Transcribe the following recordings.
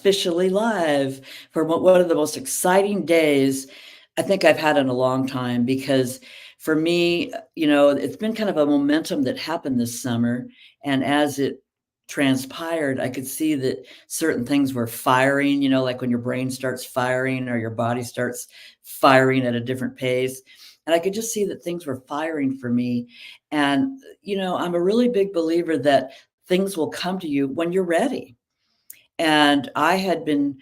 Officially live for one of the most exciting days I think I've had in a long time because for me, it's been kind of a momentum that happened this summer. And as it transpired, I could see that certain things were firing, like when your brain starts firing or your body starts firing at a different pace. And I could just see that things were firing for me. And, I'm a really big believer that things will come to you when you're ready. And I had been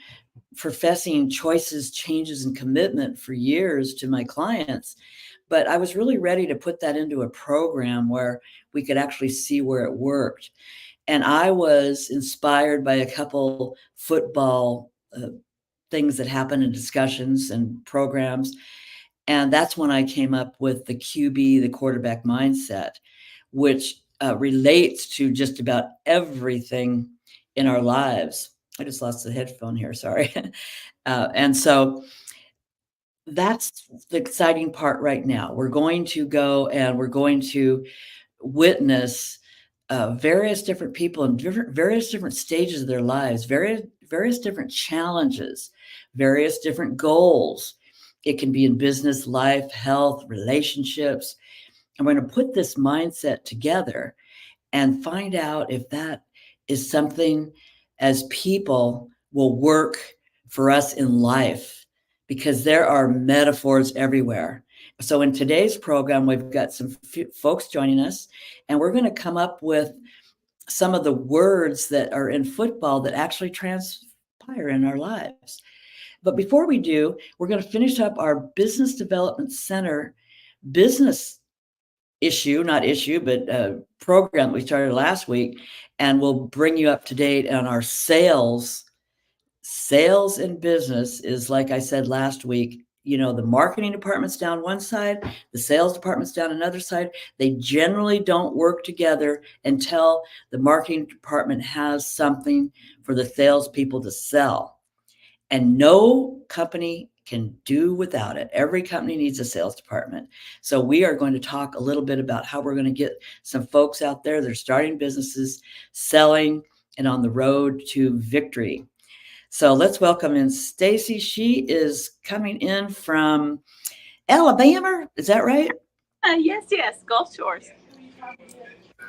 professing choices, changes, and commitment for years to my clients. But I was really ready to put that into a program where we could actually see where it worked. And I was inspired by a couple football things that happen in discussions and programs. And that's when I came up with the QB, the quarterback mindset, which relates to just about everything in our lives. I just lost the headphone here, sorry. And so that's the exciting part right now. We're going to go and we're going to witness various different people in various different stages of their lives, various different challenges, various different goals. It can be in business, life, health, relationships. And we're going to put this mindset together and find out if that is something as people will work for us in life, because there are metaphors everywhere. So in today's program, we've got some folks joining us, and we're going to come up with some of the words that are in football that actually transpire in our lives. But before we do, we're going to finish up our Business Development Center business not issue, but program we started last week, and we'll bring you up to date on our sales. Sales in business is, like I said last week, the marketing department's down one side, the sales department's down another side. They generally don't work together until the marketing department has something for the salespeople to sell. And no company can do without it. Every company needs a sales department. So we are going to talk a little bit about how we're going to get some folks out there that are starting businesses, selling, and on the road to victory. So let's welcome in Stacy. She is coming in from Alabama. Is that right? Yes, Gulf Shores.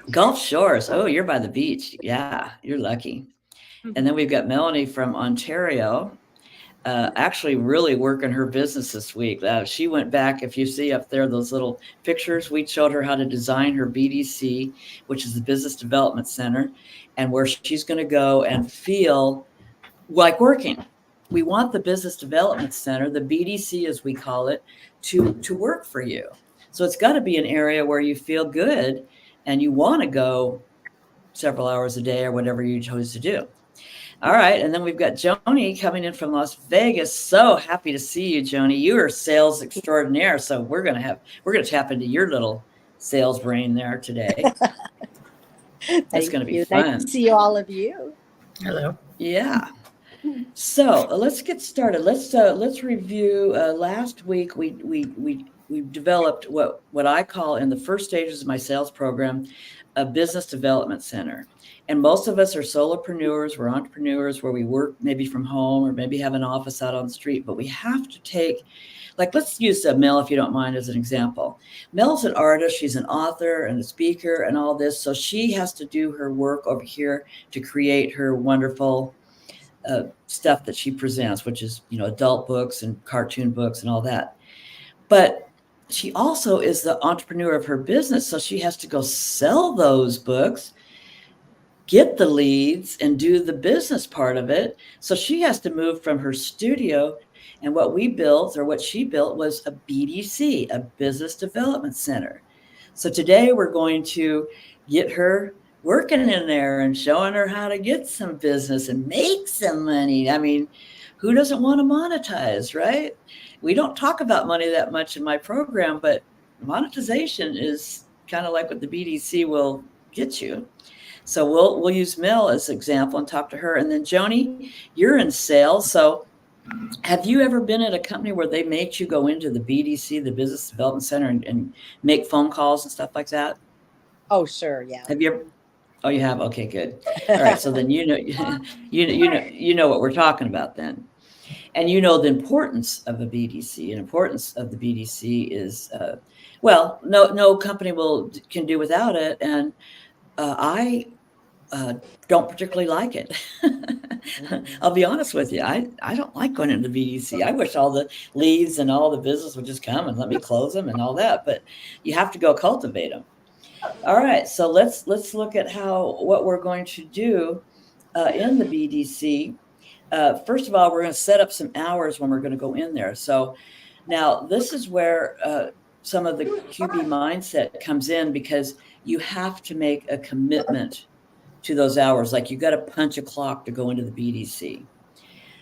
Gulf Shores. Oh, you're by the beach. Yeah, you're lucky. And then Mhm. we've got Melanie from Ontario. Actually really working her business this week. She went back, if you see up there those little pictures, we showed her how to design her BDC, which is the Business Development Center, and where she's going to go and feel like working. We want the Business Development Center, the BDC as we call it, to work for you. So it's got to be an area where you feel good and you want to go several hours a day or whatever you chose to do. All right, and then we've got Joni coming in from Las Vegas. So happy to see you, Joni. You are sales extraordinaire. So we're gonna tap into your little sales brain there today. It's Thank gonna be you. Nice to fun. see all of you. Hello. Yeah. So let's get started. Let's review. Last week we developed what I call in the first stages of my sales program a business development center. And most of us are solopreneurs, we're entrepreneurs where we work maybe from home or maybe have an office out on the street, but we have to take, like, let's use Mel, if you don't mind, as an example. Mel's an artist, she's an author and a speaker and all this. So she has to do her work over here to create her wonderful stuff that she presents, which is, adult books and cartoon books and all that. But she also is the entrepreneur of her business. So she has to go sell those books, get the leads, and do the business part of it. So she has to move from her studio. And what we built, or what she built, was a BDC, a Business Development Center. So today we're going to get her working in there and showing her how to get some business and make some money. I mean, who doesn't want to monetize, right? We don't talk about money that much in my program, but monetization is kind of like what the BDC will get you. So we'll use Mel as an example and talk to her. And then Joni, you're in sales. So have you ever been at a company where they made you go into the BDC, the Business Development Center, and make phone calls and stuff like that? Oh, sure. Yeah. Have you ever? Oh, you have? Okay, good. All right. So then you know what we're talking about then. And you know the importance of a BDC. And importance of the BDC is well, no company can do without it. And I uh, don't particularly like it. Mhm. I'll be honest with you. I don't like going into the BDC. I wish all the leads and all the business would just come and let me close them and all that. But you have to go cultivate them. All right, so let's look at what we're going to do in the BDC. First of all, we're going to set up some hours when we're going to go in there. So now this is where some of the QB mindset comes in, because you have to make a commitment to those hours. Like you got to punch a clock to go into the BDC.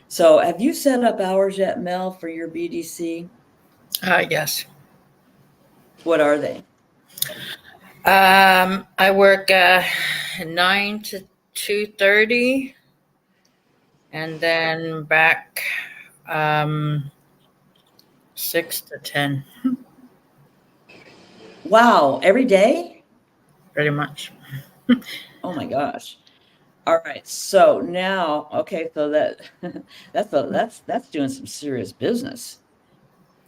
So have you set up hours yet, Mel, for your BDC? Yes. What are they? I work 9 to 2:30, and then back 6 to 10, Wow, every day? pretty much. Oh my gosh. All right. So now, okay, so that's doing some serious business.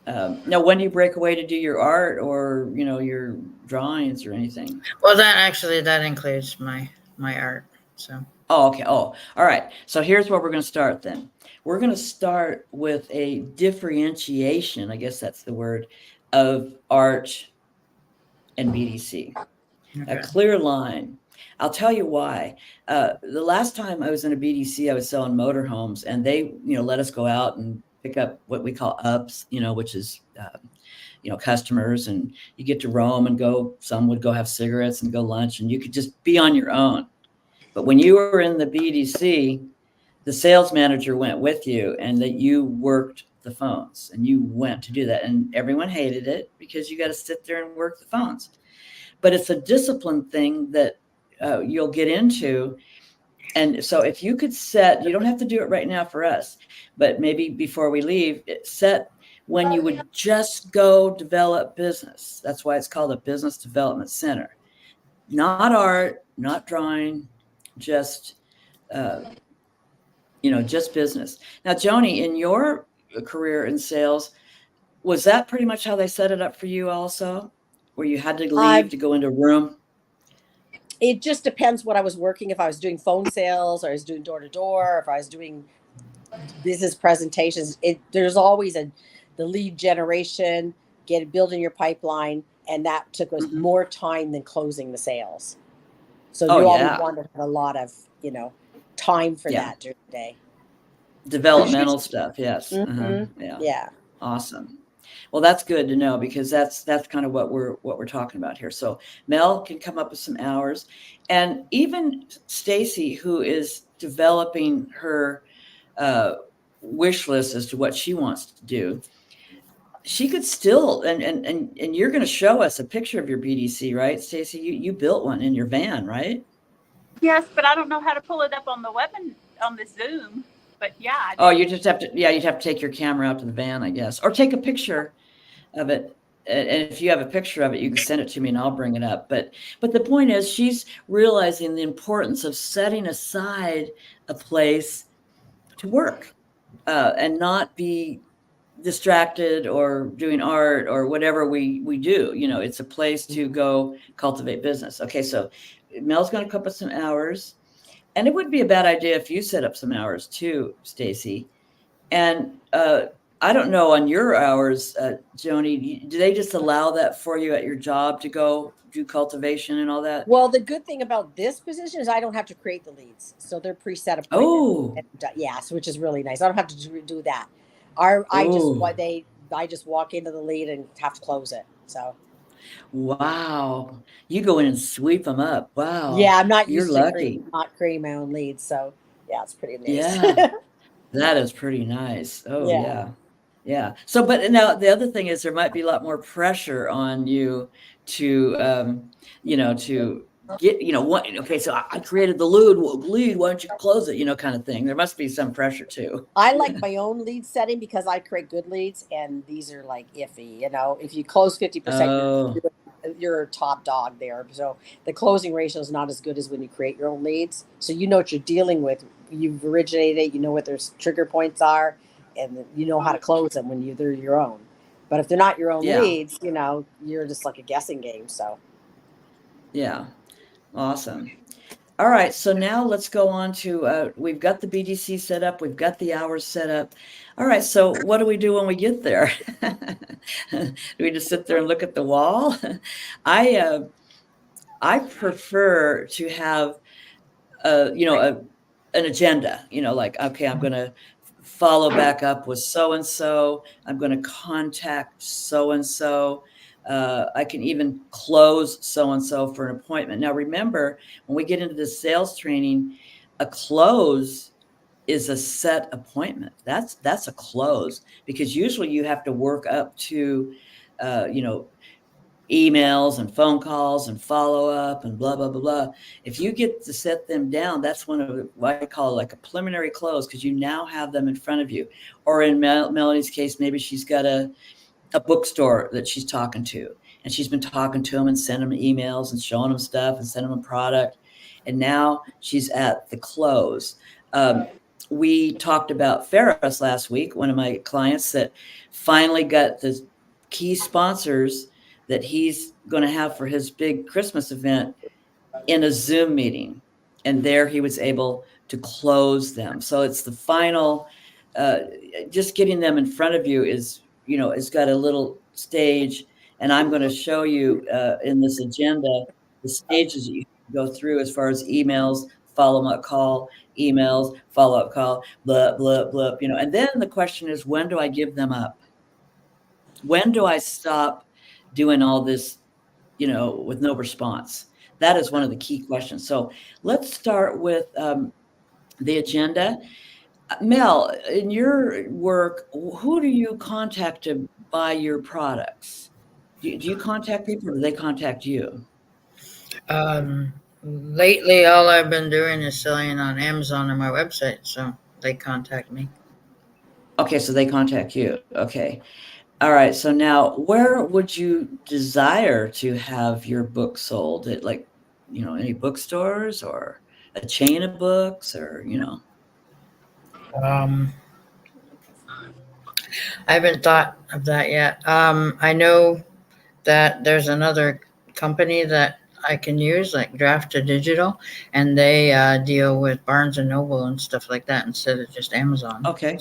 Now, when do you break away to do your art or your drawings or anything? Well, that includes my art. So Oh, okay. Oh, all right. So here's where we're going to start then. We're going to start with a differentiation, I guess that's the word, of art and BDC. A okay. clear line. I'll tell you why. The last time I was in a BDC, I was selling motorhomes, and they, let us go out and pick up what we call ups, which is, customers, and you get to roam and go. Some would go have cigarettes and go lunch, and you could just be on your own. But when you were in the BDC, the sales manager went with you, and that you worked the phones, and you went to do that, and everyone hated it because you got to sit there and work the phones. But it's a discipline thing that you'll get into. And so if you could set, you don't have to do it right now for us, but maybe before we leave, set when you would just go develop business. That's why it's called a business development center. Not art, not drawing, just uh, just business. Now, Joni, in your career in sales, was that pretty much how they set it up for you also, where you had to leave I to go into a room? it just depends what I was working. If I was doing phone sales, or I was doing door to door, if I was doing business presentations, there's always the lead generation, building your pipeline, and that took us Mhm. more time than closing the sales. So Oh you always yeah, want to have a lot of time for yeah. that during the day. Developmental stuff. Yes. Mm-hmm. Yeah. Yeah. Awesome. Well, that's good to know, because that's kind of what we're talking about here. So Mel can come up with some hours, and even Stacy, who is developing her uh, wish list as to what she wants to do, she could still, and you're going to show us a picture of your BDC, right, Stacy? You built one in your van, right? Yes, but I don't know how to pull it up on the weapon on the Zoom. But yeah, I Oh, do. you just have to, yeah, you'd have to take your camera out to the van, I guess, or take a picture of it. And if you have a picture of it, you can send it to me and I'll bring it up. But the point is, she's realizing the importance of setting aside a place to work and not be distracted or doing art or whatever we do. It's a place to go cultivate business. Okay, so Mel's going to come up with some hours, and it would be a bad idea if you set up some hours too, Stacy. And I don't know on your hours, Joni, do they just allow that for you at your job to go do cultivation and all that? Well, the good thing about this position is I don't have to create the leads, so they're preset appointments. Oh, And, yes, which is really nice. I don't have to do that. I just oh, I just walk into the lead and have to close it. So wow. You go in and sweep them up. Wow. yeah, I'm not You're used to lucky. not creating my own leads. So yeah, it's pretty nice. Yeah, that is pretty nice. Oh, Yeah. yeah. Yeah. So, but now the other thing is there might be a lot more pressure on you to, to get, what, okay, so I created the lead, why don't you close it, kind of thing. There must be some pressure too. I like my own lead setting because I create good leads, and these are like iffy. If you close 50%, Oh, you're top dog there. So the closing ratio is not as good as when you create your own leads. So you know what you're dealing with. You've originated it. You know what their trigger points are, and you know how to close them when they're your own. But if they're not your own Yeah. leads, you're just like a guessing game. So Yeah. Awesome. All right. So now let's go on to, we've got the BDC set up. We've got the hours set up. All right. So what do we do when we get there? Do we just sit there and look at the wall? I prefer to have, an agenda, like, okay, I'm going to follow back up with so-and-so. I'm going to contact so-and-so. I can even close so-and-so for an appointment. Now, remember, when we get into the sales training, a close is a set appointment. That's a close, because usually you have to work up to, emails and phone calls and follow up and blah, blah, blah, blah. If you get to set them down, that's one of what I call like a preliminary close, because you now have them in front of you. Or in Melanie's case, maybe she's got a bookstore that she's talking to, and she's been talking to them and sending them emails and showing them stuff and sending them a product. And now she's at the close. We talked about Ferris last week, one of my clients that finally got the key sponsors that he's going to have for his big Christmas event in a Zoom meeting. And there he was able to close them. So it's the final, just getting them in front of you is, it's got a little stage. And I'm going to show you in this agenda the stages that you go through as far as emails, follow-up call, emails, follow-up call, blah, blah, blah, and then the question is, when do I give them up? When do I stop doing all this, with no response? That is one of the key questions. So let's start with the agenda. Mel, in your work, who do you contact to buy your products? Do you contact people, or do they contact you? Lately, all I've been doing is selling on Amazon and my website, so they contact me. Okay, so they contact you. Okay. All right. So now, where would you desire to have your book sold? At, like, any bookstores or a chain of books, or, Um, I haven't thought of that yet. I know that there's another company that I can use, like Draft to Digital, and they deal with Barnes and Noble and stuff like that instead of just Amazon. Okay.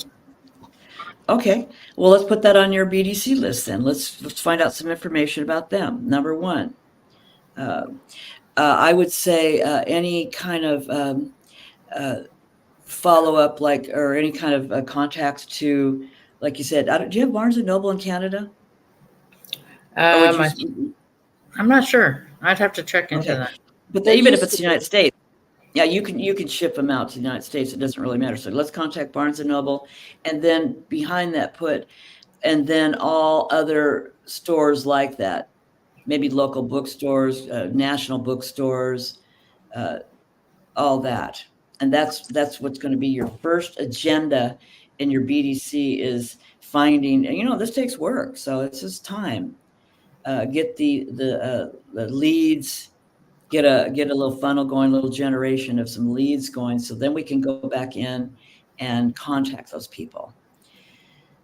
Okay. Well, let's put that on your BDC list then. Let's find out some information about them. Number one, I would say any kind of follow-up, like, or any kind of contacts to, like you said, do you have Barnes and Noble in Canada? Or would I'm not sure. I'd have to check into Okay. that. But even if it's the United States, yeah, you can ship them out to the United States. It doesn't really matter. So let's contact Barnes and Noble, and then behind that and then all other stores like that, maybe local bookstores, national bookstores, all that. And that's what's going to be your first agenda in your BDC, is finding, this takes work. So it's just time. Get the leads, get a little funnel going, a little generation of some leads going. So then we can go back in and contact those people.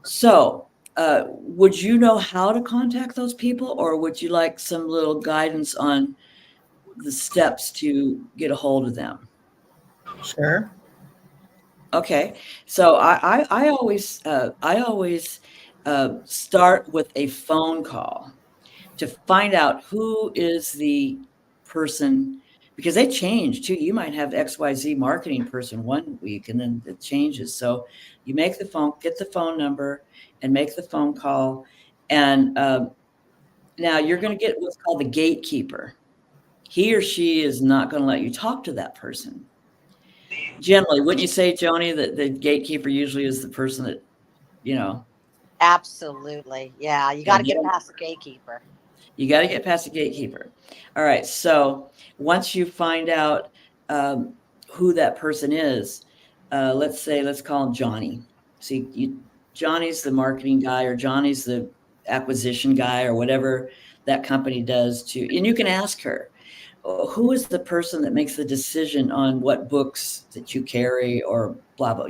So would you know how to contact those people, or would you like some little guidance on the steps to get a hold of them? Sure. Okay. So I always start with a phone call to find out who is the person, because they change too. You might have XYZ marketing person one week and then it changes. So you get the phone number and make the phone call. And now you're going to get what's called the gatekeeper. He or she is not going to let you talk to that person. Generally, wouldn't you say, Joni, that the gatekeeper usually is the person that, absolutely, yeah, you got to get past the gatekeeper. You got to get past the gatekeeper. All right. So once you find out who that person is, let's call him Johnny. See, Johnny's the marketing guy, or Johnny's the acquisition guy, or whatever that company does to, and you can ask her, who is the person that makes the decision on what books that you carry or blah, blah,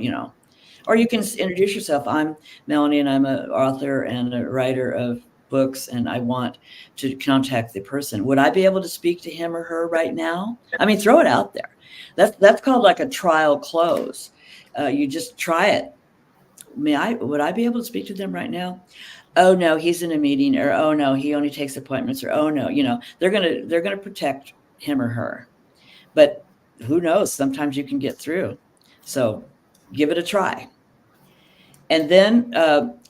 or you can introduce yourself. I'm Melanie, and I'm an author and a writer of books, and I want to contact the person. Would I be able to speak to him or her right now? I mean, throw it out there. That's called like a trial close. You just try it. Would I be able to speak to them right now? Oh no, he's in a meeting, or oh no, he only takes appointments, or oh no, they're gonna protect him or her. But who knows? Sometimes you can get through. So give it a try. And then,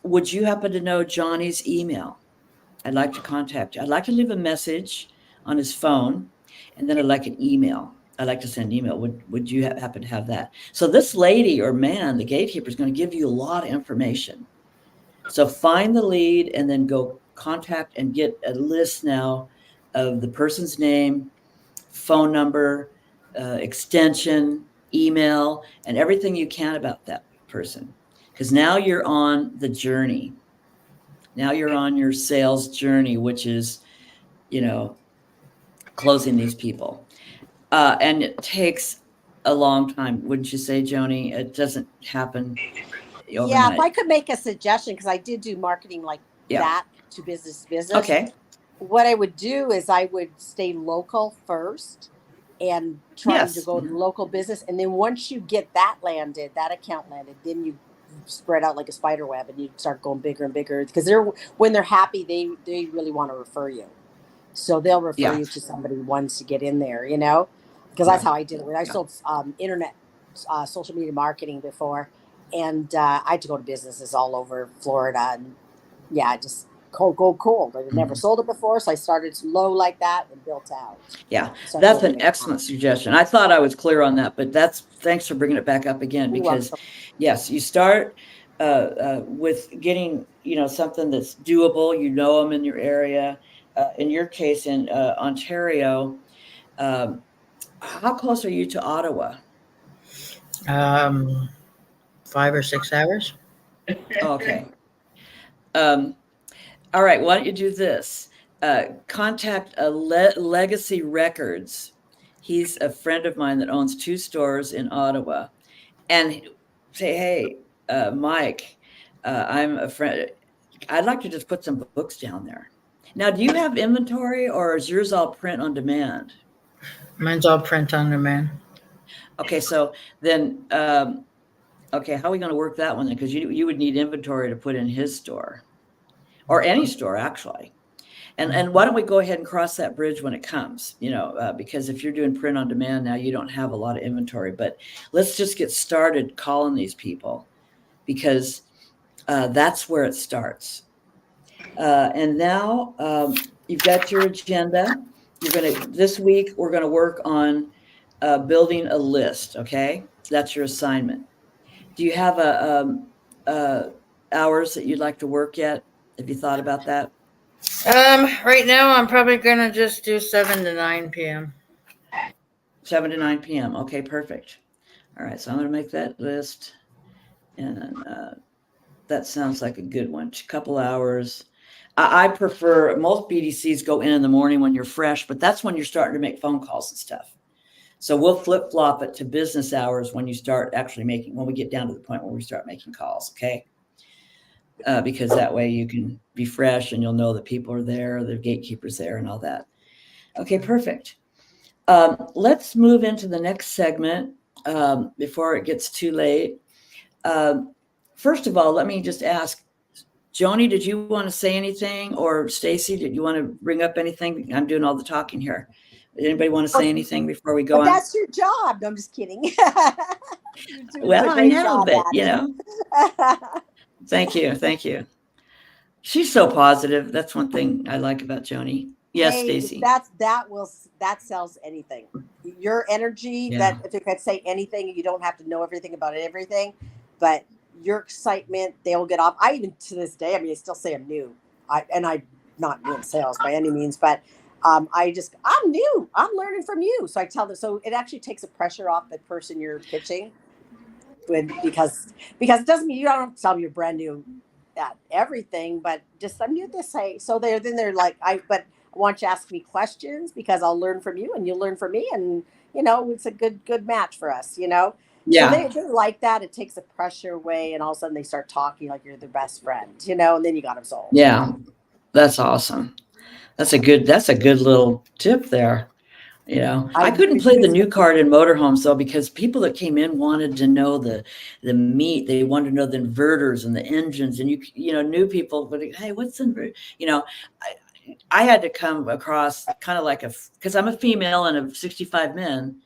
would you happen to know Johnny's email? I'd like to contact you. I'd like to leave a message on his phone, and then I'd like an email. I'd like to send an email. Would you happen to have that? So this lady or man, the gatekeeper, is going to give you a lot of information. So find the lead and then go contact and get a list now of the person's name, phone number, extension, email, and everything you can about that person. Because now you're on the journey. Now you're on your sales journey, which is, closing these people. And it takes a long time, wouldn't you say, Joni? It doesn't happen overnight. Yeah, if I could make a suggestion, because I did do marketing like that to business. Okay. What I would do is I would stay local first and try to go to local business. And then once you get that account landed, then you spread out like a spider web and you start going bigger and bigger, because when they're happy, they really want to refer you. So they'll refer you to somebody once you get in there, because that's how I did it. I sold internet social media marketing before, and I had to go to businesses all over Florida, and just go cold. I never sold it before, so I started low like that and built out. Yeah, so that's an excellent suggestion. I thought I was clear on that, but thanks for bringing it back up again, because yes, you start with getting something that's doable. Them in your area. In your case, in Ontario, how close are you to Ottawa? 5 or 6 hours. Okay. All right. Why don't you do this? Contact Legacy Records. He's a friend of mine that owns 2 stores in Ottawa, and say, hey, Mike, I'm a friend. I'd like to just put some books down there. Now, do you have inventory, or is yours all print on demand? Mine's all print on demand. Okay, so then, how are we going to work that one then? Because you would need inventory to put in his store, or any store actually. And why don't we go ahead and cross that bridge when it comes? Because if you're doing print on demand now, you don't have a lot of inventory. But let's just get started calling these people, because that's where it starts. And now you've got your agenda. This week, we're going to work on building a list. Okay. That's your assignment. Do you have hours that you'd like to work yet? Have you thought about that? Right now I'm probably going to just do 7 to 9 p.m. 7 to 9 p.m. Okay, perfect. All right. So I'm going to make that list. And that sounds like a good one. A couple hours. I prefer, most BDCs go in the morning when you're fresh, but that's when you're starting to make phone calls and stuff. So we'll flip flop it to business hours when you start when we get down to the point where we start making calls. Okay. Because that way you can be fresh and you'll know that people are there, the gatekeepers there and all that. Okay, perfect. Let's move into the next segment before it gets too late. First of all, let me just ask, Joni, did you want to say anything? Or Stacy, did you want to bring up anything? I'm doing all the talking here. Did anybody want to say anything before we go on? That's your job. No, I'm just kidding. Well, I know, but Thank you. She's so positive. That's one thing I like about Joni. Yes, Stacy. That sells anything. Your energy, that if you could say anything, you don't have to know everything about everything, but your excitement, they'll get off. I even to this day, I still say I'm new. I'm not new in sales by any means, but I'm new. I'm learning from you. So I tell them, so it actually takes the pressure off the person you're pitching. Because it doesn't mean you don't have to tell them you're brand new at everything, but just I'm new at this. So they're like, but I want you to ask me questions because I'll learn from you and you'll learn from me. And, it's a good match for us, So Yeah. they like that. It takes the pressure away. And all of a sudden they start talking like you're their best friend, and then you got them sold. Yeah. That's awesome. That's a good little tip there. I couldn't play the new card in motorhomes though, because people that came in wanted to know the meat. They wanted to know the inverters and the engines, and new people would, hey, what's inverter? I had to come across kind of like because I'm a female and of 65 men.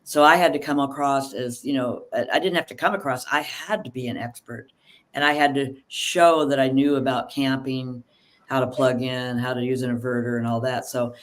So I had to come across as, I didn't have to come across, I had to be an expert, and I had to show that I knew about camping, how to plug in, how to use an inverter and all that. So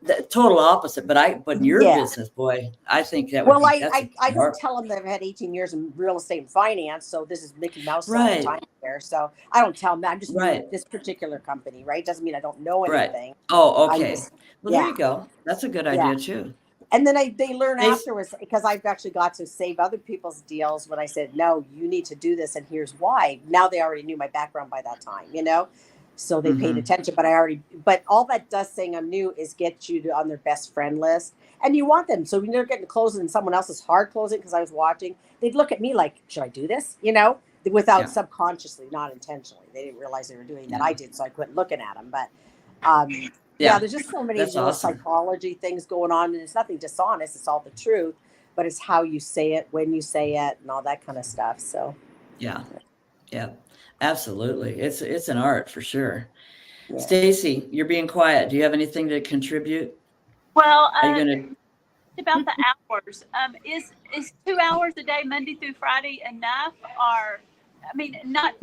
the total opposite, but in your business, boy, I think that would Well, be, I don't tell them that I've had 18 years in real estate and finance, so this is Mickey Mouse all the right, time there. So I don't tell them that. I'm just new right, at this particular company, right? Doesn't mean I don't know right. anything. Oh, I'm okay. just, Well, there yeah, you go. That's a good yeah. idea too. And then they learn They, afterwards because I've actually got to save other people's deals when I said, no, you need to do this, and here's why. Now they already knew my background by that time, So they paid attention, but all that does saying I'm new is get you on their best friend list. And you want them. So when they're getting closing and someone else is hard closing, because I was watching, they'd look at me like, should I do this? Without subconsciously, not intentionally. They didn't realize they were doing that. I did, so I quit looking at them. But there's just so many little psychology things going on. And it's nothing dishonest. It's all the truth. But it's how you say it, when you say it, and all that kind of stuff. So yeah, absolutely. It's an art for sure. yeah. Stacy, you're being quiet. Do you have anything to contribute? Well, Are you gonna? about the hours. Is 2 hours a day, Monday through Friday, enough? Or, I'm not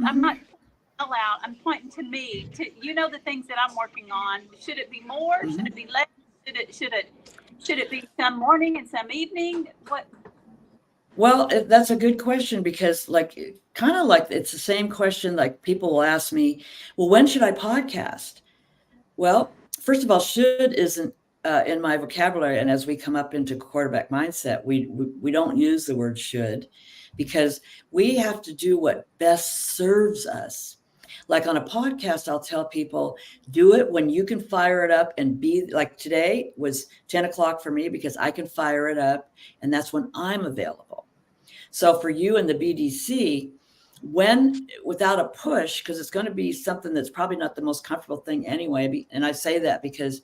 out. I'm pointing to me. To the things that I'm working on. Should it be more? Should it be less? Should it be some morning and some evening? What? Well, that's a good question, because kind of like it's the same question. Like people will ask me, well, when should I podcast? Well, first of all, should isn't in my vocabulary. And as we come up into quarterback mindset, we don't use the word should, because we have to do what best serves us. Like on a podcast, I'll tell people, do it when you can fire it up and be like today was 10 o'clock for me because I can fire it up and that's when I'm available. So for you in the BDC, when without a push, because it's going to be something that's probably not the most comfortable thing anyway. And I say that because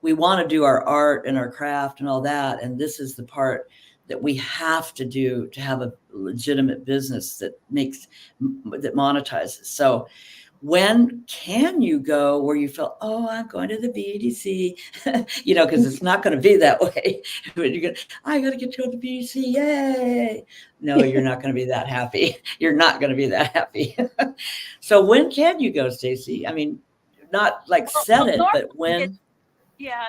we want to do our art and our craft and all that. And this is the part that we have to do to have a legitimate business that monetizes. So when can you go where you feel, oh, I'm going to the BDC, because it's not going to be that way. I got to get to the BDC. Yay. No, you're not going to be that happy. You're not going to be that happy. So when can you go, Stacy? I mean, not like set it, but when?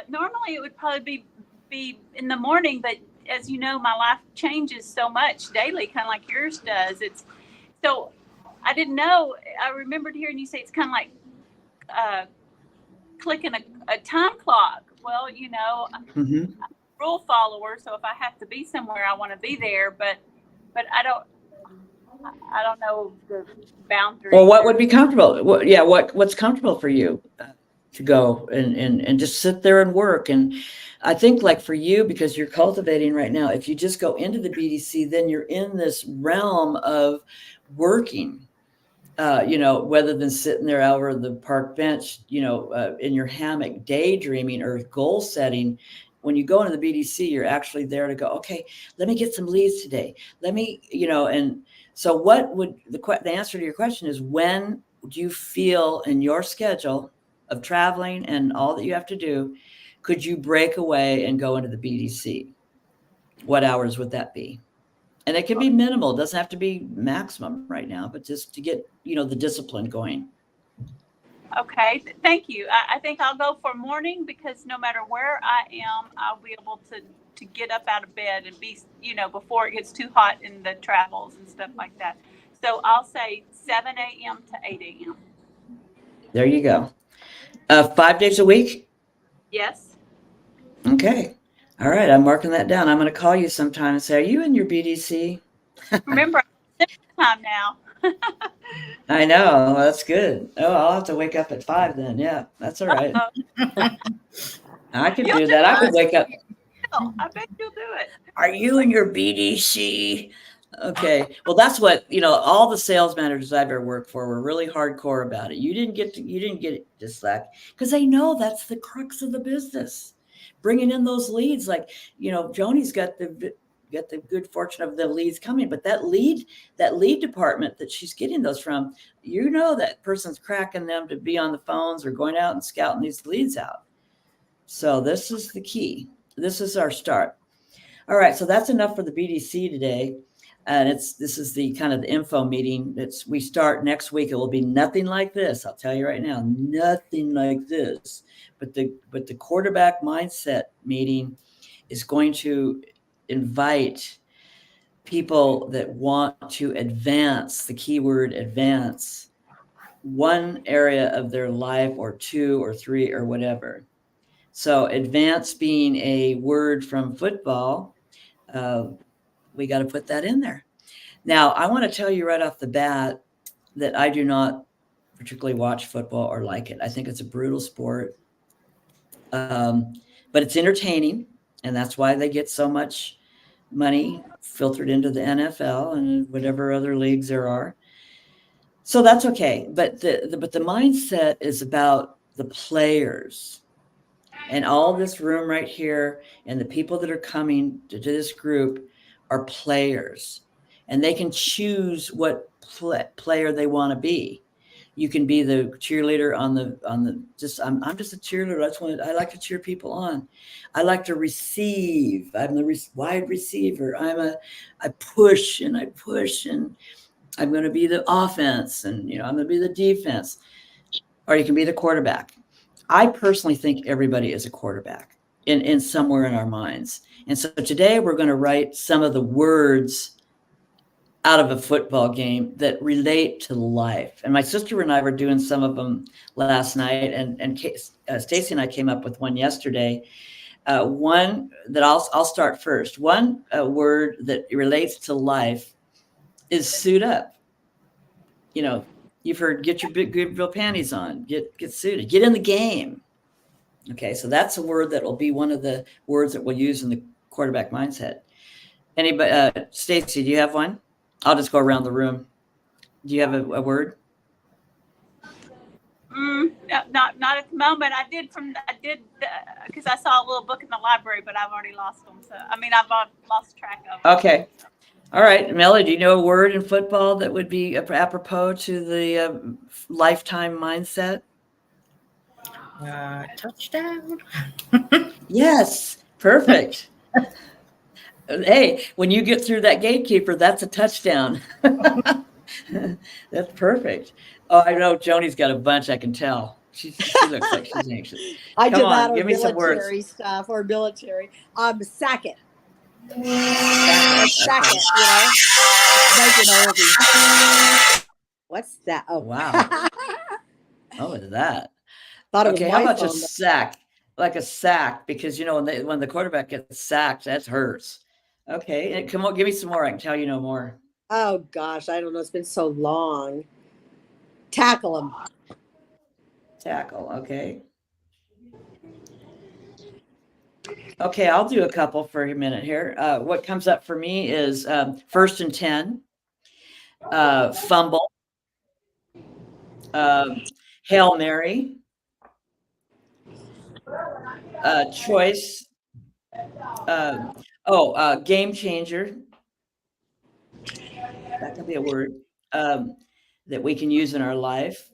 Normally it would probably be in the morning, but as you know, my life changes so much daily, kind of like yours does. So I didn't know. I remembered hearing you say it's kind of like clicking a time clock. Well, I'm a rule follower, so if I have to be somewhere, I want to be there. But I don't know the boundaries. Well, what would be comfortable? What's comfortable for you to go and just sit there and work? And I think like for you, because you're cultivating right now, if you just go into the BDC, then you're in this realm of working. Rather than sitting there over the park bench, in your hammock, daydreaming or goal setting. When you go into the BDC, you're actually there to go, okay, let me get some leads today. Let me, and so what would the answer to your question is, when do you feel in your schedule of traveling and all that you have to do, could you break away and go into the BDC? What hours would that be? And it can be minimal. It doesn't have to be maximum right now, but just to get, the discipline going. Okay. Thank you. I think I'll go for morning because no matter where I am, I'll be able to get up out of bed and be, before it gets too hot in the travels and stuff like that. So I'll say 7 a.m. to 8 a.m. There you go. 5 days a week? Yes. Okay. All right. I'm marking that down. I'm going to call you sometime and say, are you in your BDC? Remember, time now. I know. That's good. Oh, I'll have to wake up at 5 then. Yeah, that's all right. I could You'll do do that. I could it. wake up. I bet you'll do it. Are you in your BDC? Okay. Well, that's what, all the sales managers I've ever worked for were really hardcore about it. You didn't get it to Slack because they know that's the crux of the business. Bringing in those leads, like, Joni's got the good fortune of the leads coming, but that lead department that she's getting those from, that person's cracking them to be on the phones or going out and scouting these leads out. So this is the key. This is our start. All right, so that's enough for the BDC today. And this is the kind of the info meeting. We start next week. It will be nothing like this. I'll tell you right now, nothing like this. But the quarterback mindset meeting is going to invite people that want to advance, the keyword advance, one area of their life or two or three or whatever. So advance being a word from football, we got to put that in there. Now, I want to tell you right off the bat that I do not particularly watch football or like it. I think it's a brutal sport, but it's entertaining, and that's why they get so much money filtered into the NFL and whatever other leagues there are. So that's okay. But the mindset is about the players. And all this room right here and the people that are coming to this group are players. And they can choose what player they want to be. You can be the cheerleader on the I'm just a cheerleader. That's what I like to cheer people on. I like to receive. I'm the wide receiver. I push and I'm going to be the offense and I'm going to be the defense. Or you can be the quarterback. I personally think everybody is a quarterback in somewhere in our minds. And so today we're going to write some of the words out of a football game that relate to life. And my sister and I were doing some of them last night, and Stacy and I came up with one yesterday. One that I'll start first. One word that relates to life is suit up. You've heard get your big good real panties on, get suited, get in the game. Okay, so that's a word that will be one of the words that we'll use in the quarterback mindset. Anybody, Stacy, do you have one? I'll just go around the room. Do you have a word? Not at the moment. I did because I saw a little book in the library, but I've already lost them. So I've lost track of them. Okay. All right, Melly, do you know a word in football that would be apropos to the lifetime mindset? Touchdown. Yes, perfect. Hey, when you get through that gatekeeper, that's a touchdown. That's perfect. Oh, I know Joni's got a bunch. I can tell. She looks like she's anxious. I Come did on, that give or me some words. military stuff or military. Sack it. Sack it, Make it oldie. What's that? Oh, wow. Oh, look at that. Thought it was Okay, my how about phone, just sack? Like a sack, because when the quarterback gets sacked, that hurts. Okay, and come on, give me some more. I can tell you no more. Oh gosh, I don't know. It's been so long. Tackle them. Tackle. Okay. Okay, I'll do a couple for a minute here. What comes up for me is 1st and 10, fumble, Hail Mary, choice. Game changer. That could be a word that we can use in our life.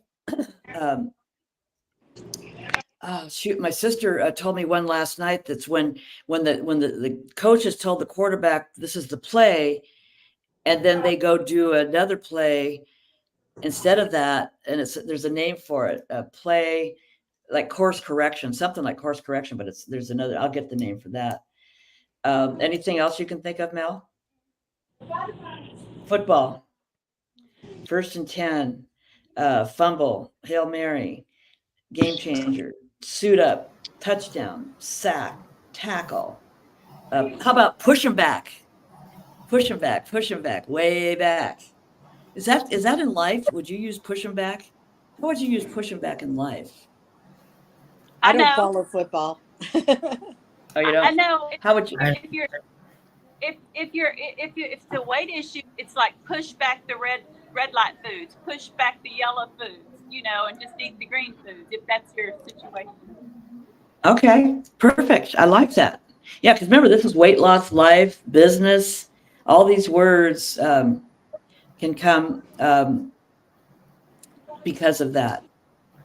Shoot, my sister told me one last night. That's when the coaches told the quarterback this is the play, and then they go do another play instead of that, and there's a name for it, play like course correction, something like course correction, but there's another. I'll get the name for that. Anything else you can think of, Mel? Football, 1st and 10, fumble, Hail Mary, game changer, suit up, touchdown, sack, tackle. How about push them back, way back? Is that in life? Would you use pushing back? How would you use pushing back in life? I I don't know. follow football. Oh, you I don't? know. How would you? I, If you're if it's a weight issue, it's like push back the red light foods, push back the yellow foods, and just eat the green foods if that's your situation. Okay, perfect. I like that. Yeah, because remember, this is weight loss, life, business. All these words can come because of that.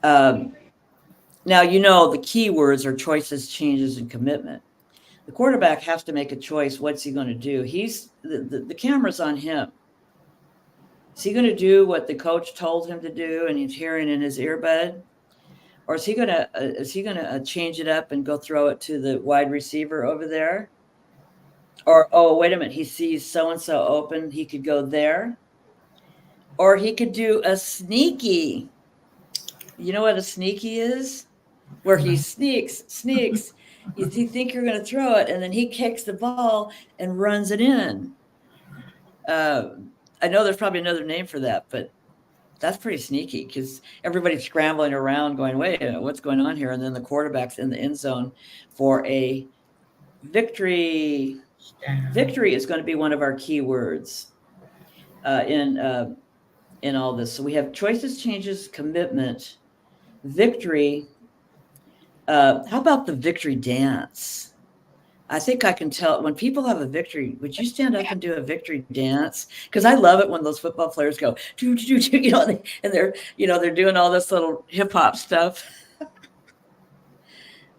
Um, Now, the key words are choices, changes, and commitment. The quarterback has to make a choice. What's he going to do? The camera's on him. Is he going to do what the coach told him to do and he's hearing in his earbud? Or is he going to change it up and go throw it to the wide receiver over there? Or, oh, wait a minute, he sees so-and-so open, he could go there. Or he could do a sneaky. You know what a sneaky is? Where he sneaks. You think you're going to throw it, and then he kicks the ball and runs it in. I know there's probably another name for that, but that's pretty sneaky because everybody's scrambling around going, wait, what's going on here? And then the quarterback's in the end zone for a victory. Victory is going to be one of our key words in all this. So we have choices, changes, commitment, victory. How about the victory dance? I think I can tell when people have a victory. Would you stand up and do a victory dance? Because I love it when those football players go, do, do, do, and they're doing all this little hip hop stuff.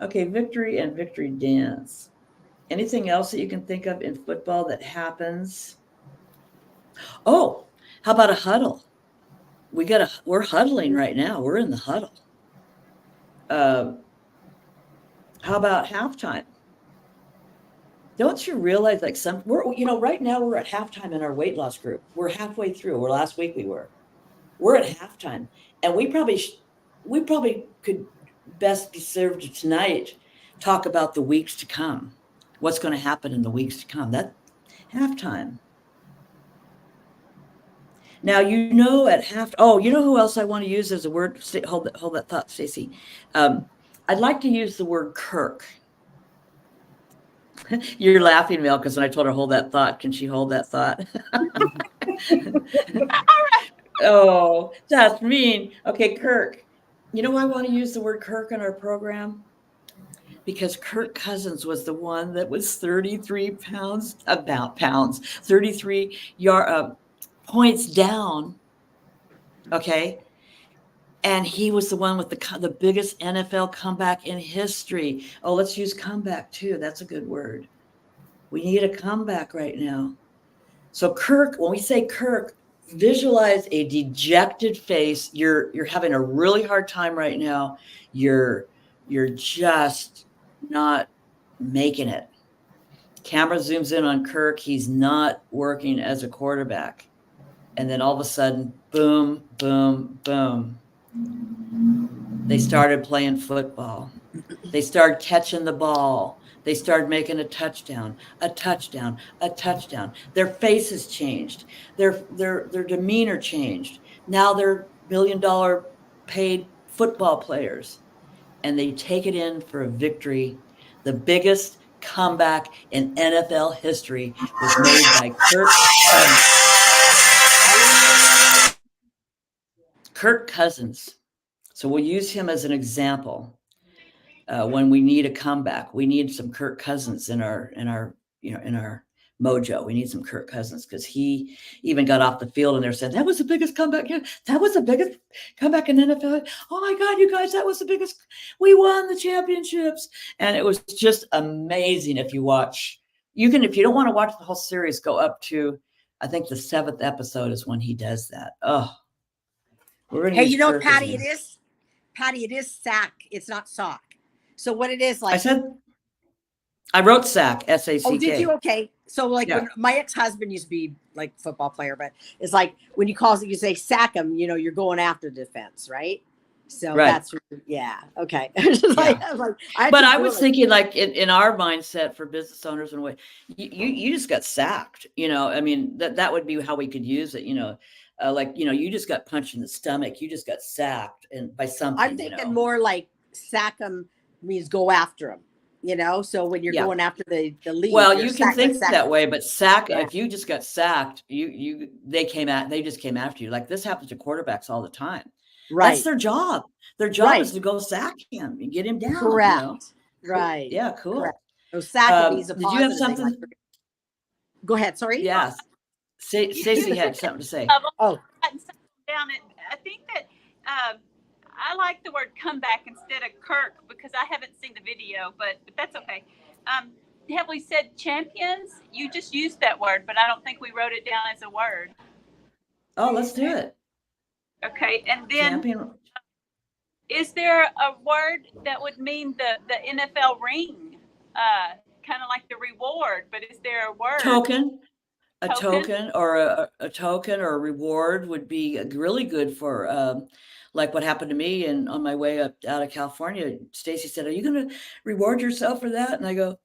Okay, victory and victory dance. Anything else that you can think of in football that happens? Oh, how about a huddle? We're huddling right now. We're in the huddle. How about halftime? Don't you realize right now we're at halftime in our weight loss group. We're halfway through. Last week we're at halftime, and we probably could best be served tonight talk about the weeks to come. What's going to happen in the weeks to come? That halftime. Now, at who else I want to use as a word? Hold that thought, Stacey. I'd like to use the word Kirk. You're laughing, Mel, because when I told her hold that thought, can she hold that thought? Oh, that's mean. Okay, Kirk. You know why I want to use the word Kirk in our program? Because Kirk Cousins was the one that was 33 points down. Okay. And he was the one with the biggest NFL comeback in history. Oh, let's use comeback too. That's a good word. We need a comeback right now. So Kirk, when we say Kirk, visualize a dejected face. You're having a really hard time right now. You're just not making it. Camera zooms in on Kirk. He's not working as a quarterback. And then all of a sudden, boom, boom, boom. They started playing football. They started catching the ball. They started making a touchdown, a touchdown, a touchdown. Their faces changed. Their demeanor changed. Now they're $1 million paid football players. And they take it in for a victory. The biggest comeback in NFL history was made by Kirk Cousins. So we'll use him as an example. When we need a comeback, we need some Kirk Cousins in our mojo. We need some Kirk Cousins because he even got off the field and they're saying that was the biggest comeback. That was the biggest comeback in NFL. Oh my God, you guys, that was the biggest. We won the championships, and it was just amazing. If you don't want to watch the whole series, go up to I think the 7th episode is when he does that. Oh, we're gonna use Kirk Patty, it is sack. It's not sock. So what it is like? I wrote sack, S-A-C-K. Oh, did you? Okay. So when my ex-husband used to be like a football player, but it's like when you you say sack him, you're going after defense, right? So that's okay. I was thinking like in our mindset for business owners and you just got sacked. I mean that would be how we could use it. like, you just got punched in the stomach. You just got sacked and by I'm something, thinking more like sack them means go after them, So when you're Yeah. going after the lead, Well, you're you can think that way, but Yeah. if you just got sacked, they just came after you. Like this happens to quarterbacks all the time. That's Right. their job. Their job is Right. to go sack him and get him down, Correct. Right. Yeah, cool. Correct. So sack it means a Did you have positive thing. Like, something? go ahead. Sorry. Yes. Stacey had something to say. I've Oh, gotten something down. I think that I like the word comeback instead of Kirk because I haven't seen the video, but that's okay. Have we said champions? You just used that word, but I don't think we wrote it down as a word. Oh, let's do it. Okay, and then Champion. is there a word that would mean the NFL ring? Kind of like the reward, but is there a word? Token. A Token? token or a token or a reward would be really good for like what happened to me and on my way up out of California. Stacy said, "Are you going to reward yourself for that?" And I go,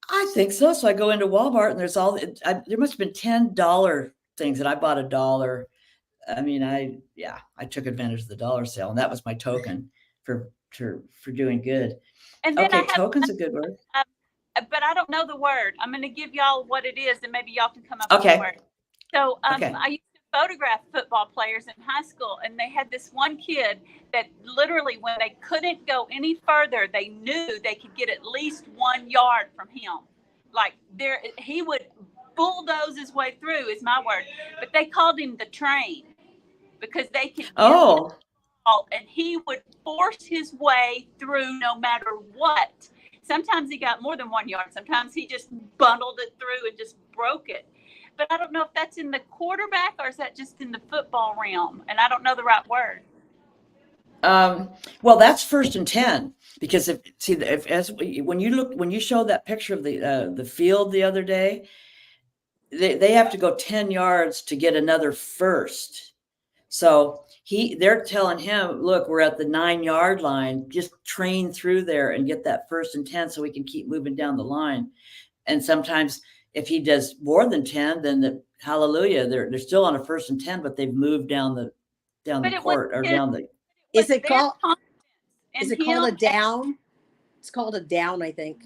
"I think so." So I go into Walmart and there's there must have been $10 things and I bought $1. I mean, I took advantage of the dollar sale and that was my token for doing good. And then Okay, token's a good word. but I don't know the word. I'm going to give y'all what it is, and maybe y'all can come up with a word. So Okay. I used to photograph football players in high school, and they had this one kid that literally, when they couldn't go any further, they knew they could get at least 1 yard from him. Like he would bulldoze his way through, is my word. But they called him the train because they could get him, and he would force his way through no matter what. Sometimes he got more than 1 yard. Sometimes he just bundled it through and just broke it. But I don't know if that's in the quarterback or is that just in the football realm? And I don't know the right word. Well, that's 1st and 10 because when you showed that picture of the field the other day, they have to go 10 yards to get another first. So they're telling him, look, we're at the 9-yard line. Just train through there and get that 1st and 10 so we can keep moving down the line. And sometimes if he does more than 10, then hallelujah, they're still on a 1st and 10, but they've moved down the court or down the. Is it called a down? It's called a down, I think.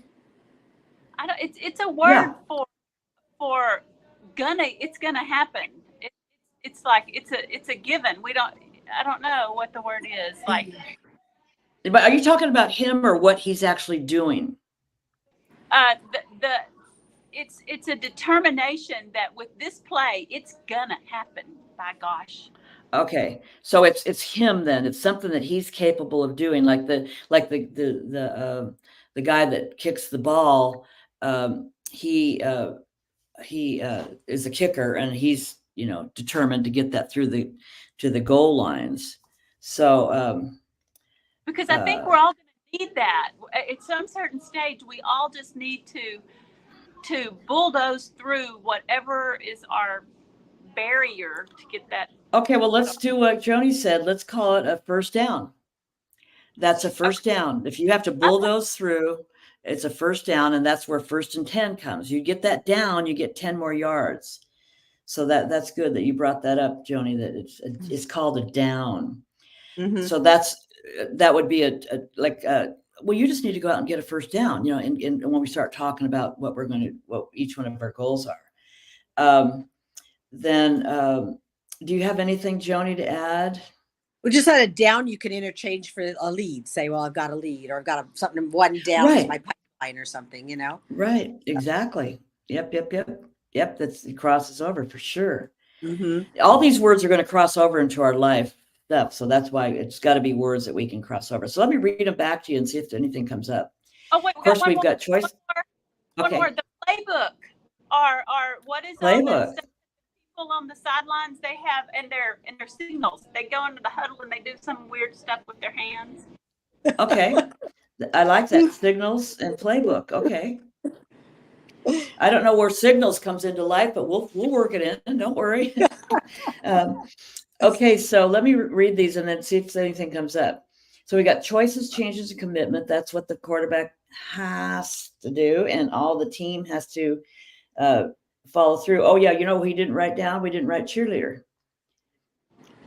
I don't. It's a word for it's gonna happen. It's like it's a given. I don't know what the word is. Like, but are you talking about him or what he's actually doing? It's a determination that with this play, it's gonna happen. By gosh. Okay, so it's him then. It's something that he's capable of doing, like the guy that kicks the ball. He is a kicker, and he's determined to get that through to the goal lines. So because I think we're all going to need that at some certain stage. We all just need to bulldoze through whatever is our barrier to get that. Okay, well, let's do what Joni said. Let's call it a 1st down. That's a 1st down. If you have to bulldoze through, it's a 1st down, and that's where 1st and 10 comes. You get that down, you get 10 more yards. So that's good that you brought that up, Joni, that it's called a down. Mm-hmm. So that would be well, you just need to go out and get a 1st down, and when we start talking about what each one of our goals are. Then do you have anything, Joni, to add? We just had a down you can interchange for a lead. Say, well, I've got a lead, or I've got something 1 down is my pipeline or something, Right, exactly. Yep. It crosses over for sure. Mm-hmm. All these words are going to cross over into our life stuff. So that's why it's got to be words that we can cross over. So let me read them back to you and see if anything comes up. Oh, wait, of course, we've got choice. One more. The playbook are what is playbook? People on the sidelines, they have and their signals. They go into the huddle and they do some weird stuff with their hands. Okay, I like that. Signals and playbook. Okay, I don't know where signals comes into life, but we'll work it in. Don't worry. Okay, so let me read these and then see if anything comes up. So we got choices, changes, and commitment. That's what the quarterback has to do, and all the team has to follow through. Oh yeah, he didn't write down. We didn't write cheerleader.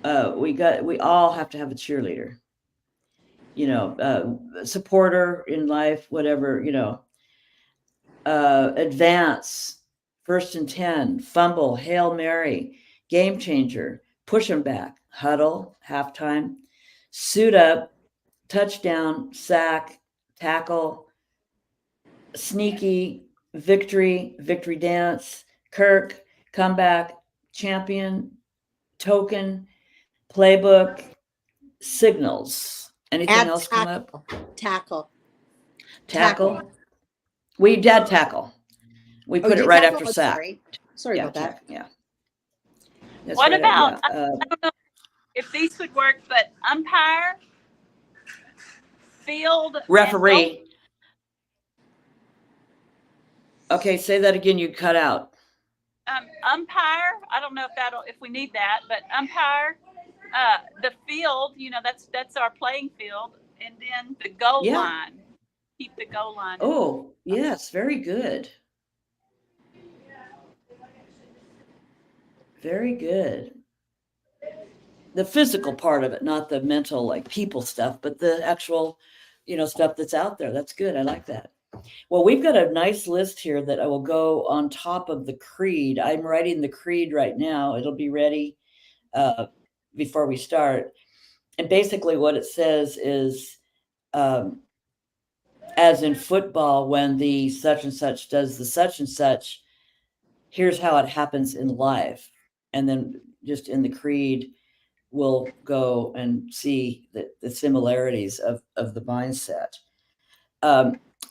we all have to have a cheerleader, supporter in life, whatever, advance, first and 10, fumble, Hail Mary, game changer, push them back, huddle, halftime, suit up, touchdown, sack, tackle, sneaky, victory, victory dance, Kirk, comeback, champion, token, playbook, signals. Anything Add else come up? tackle. Tackle. We did tackle. We Oh, put you it did right tackle? after Oh, sack. sorry Yeah, about that. yeah. That's What right. about, Yeah. I don't know if these would work, but umpire, field, and goal. Referee. Okay, say that again. You cut out. Umpire, I don't know if we need that, but umpire, the field, that's our playing field, and then the goal Yeah. line. Keep the goal line. Oh, yes, very good. Very good. The physical part of it, not the mental, like people stuff, but the actual, stuff that's out there. That's good. I like that. Well, we've got a nice list here that I will go on top of the creed. I'm writing the creed right now. It'll be ready before we start. And basically, what it says is, as in football, when the such and such does the such and such, here's how it happens in life. And then just in the creed, we'll go and see the similarities of the mindset.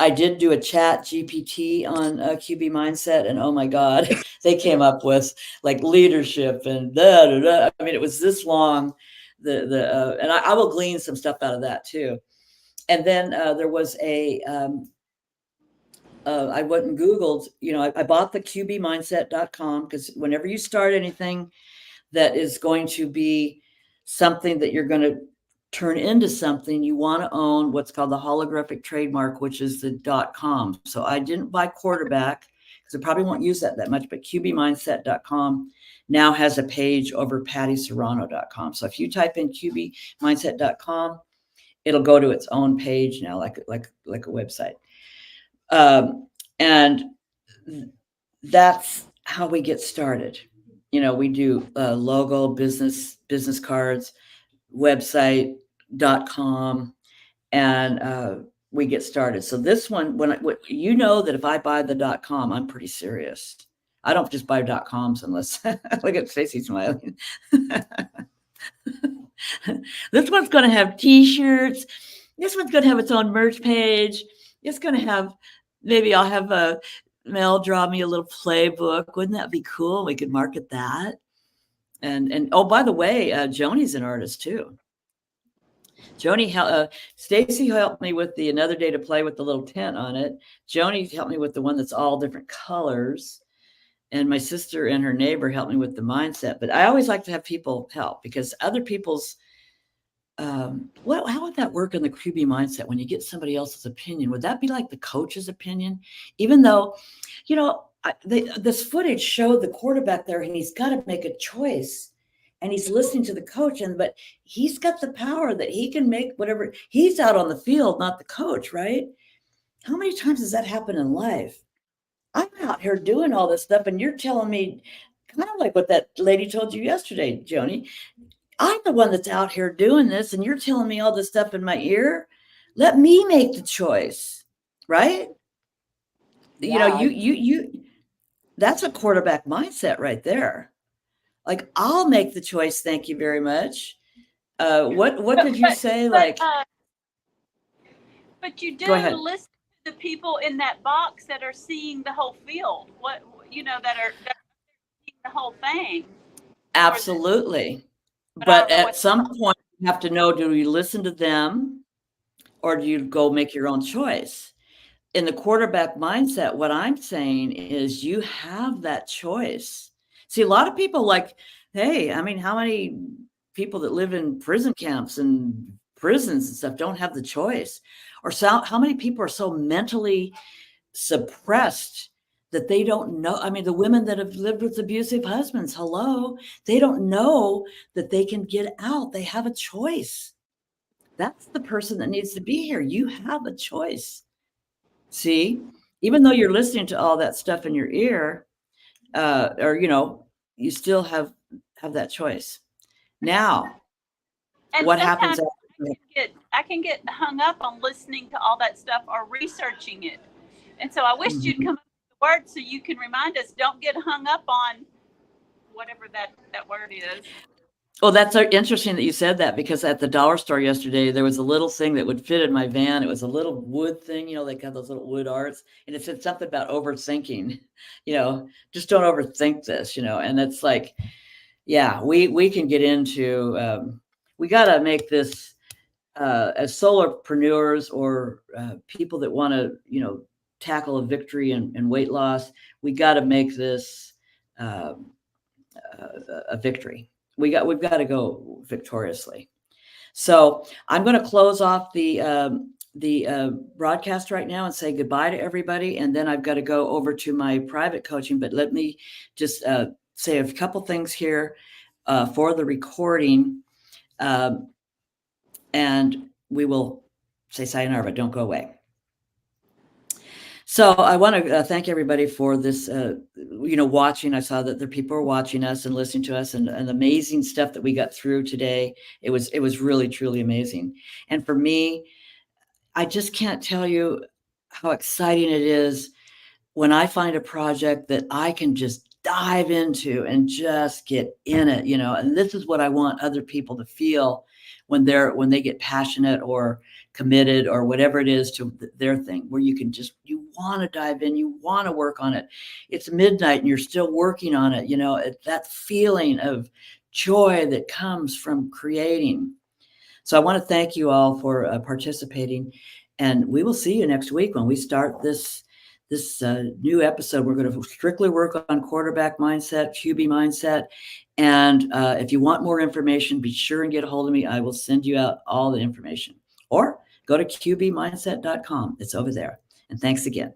I did do a chat GPT on QB mindset, and oh my God, they came up with like leadership and da, da, da. I mean, it was this long. And I will glean some stuff out of that too. And then there was I went and Googled, I bought the qbmindset.com because whenever you start anything that is going to be something that you're going to turn into something, you want to own what's called the holographic trademark, which is the .com. So I didn't buy quarterback because I probably won't use that much, but qbmindset.com now has a page over pattiserrano.com. So if you type in qbmindset.com, it'll go to its own page now, like a website. And that's how we get started. We do logo, business cards, website.com, and we get started. So this one, that if I buy the .com, I'm pretty serious. I don't just buy .coms unless look at Stacy smiling. This one's going to have T-shirts. This one's going to have its own merch page. It's going to have, maybe I'll have Mel draw me a little playbook. Wouldn't that be cool? We could market that. And oh, by the way, Joni's an artist too. Joni, Stacy helped me with the Another Day to Play with the little tent on it. Joni helped me with the one that's all different colors. And my sister and her neighbor helped me with the mindset. But I always like to have people help because other people's, how would that work in the QB mindset when you get somebody else's opinion? Would that be like the coach's opinion? Even though, this footage showed the quarterback there and he's got to make a choice and he's listening to the coach, but he's got the power that he can make whatever. He's out on the field, not the coach, right? How many times does that happen in life? I'm out here doing all this stuff and you're telling me, kind of like what that lady told you yesterday, Joni, I'm the one that's out here doing this and you're telling me all this stuff in my ear. Let me make the choice, right? Yeah. You that's a quarterback mindset right there. Like, I'll make the choice. Thank you very much. What did you say? But you do Go ahead. listen to the people in that box that are seeing the whole field. That are seeing the whole thing. Absolutely. But at some point, you have to know, do you listen to them or do you go make your own choice? In the quarterback mindset, what I'm saying is you have that choice. See, a lot of people like, hey, I mean, how many people that live in prison camps and prisons and stuff don't have the choice? Or how many people are so mentally suppressed that they don't know. I mean, the women that have lived with abusive husbands, hello, they don't know that they can get out. They have a choice. That's the person that needs to be here. You have a choice. See, even though you're listening to all that stuff in your ear, or you still have that choice. Now, And what happens sometimes after? I can get hung up on listening to all that stuff or researching it. And so I wish you'd come up with the word so you can remind us, don't get hung up on whatever that word is. Well, that's interesting that you said that, because at the dollar store yesterday, there was a little thing that would fit in my van. It was a little wood thing, they got those little wood arts, and it said something about overthinking, just don't overthink this, and it's like, yeah, we can get into, we got to make this, as solopreneurs or people that want to, tackle a victory and weight loss, we got to make this a victory. We've got to go victoriously. So I'm going to close off the broadcast right now and say goodbye to everybody. And then I've got to go over to my private coaching, but let me just say a couple things here for the recording. And we will say sayonara, but don't go away. So I want to thank everybody for this, watching. I saw that the people are watching us and listening to us, and amazing stuff that we got through today. It was really, truly amazing. And for me, I just can't tell you how exciting it is when I find a project that I can just dive into and just get in it, and this is what I want other people to feel when they get passionate or committed or whatever it is to their thing, where you want to dive in, you want to work on it. It's midnight and you're still working on it. That feeling of joy that comes from creating. So I want to thank you all for participating, and we will see you next week when we start this new episode. We're going to strictly work on quarterback mindset, QB mindset. And if you want more information, be sure and get a hold of me. I will send you out all the information, or go to qbmindset.com. It's over there. And thanks again.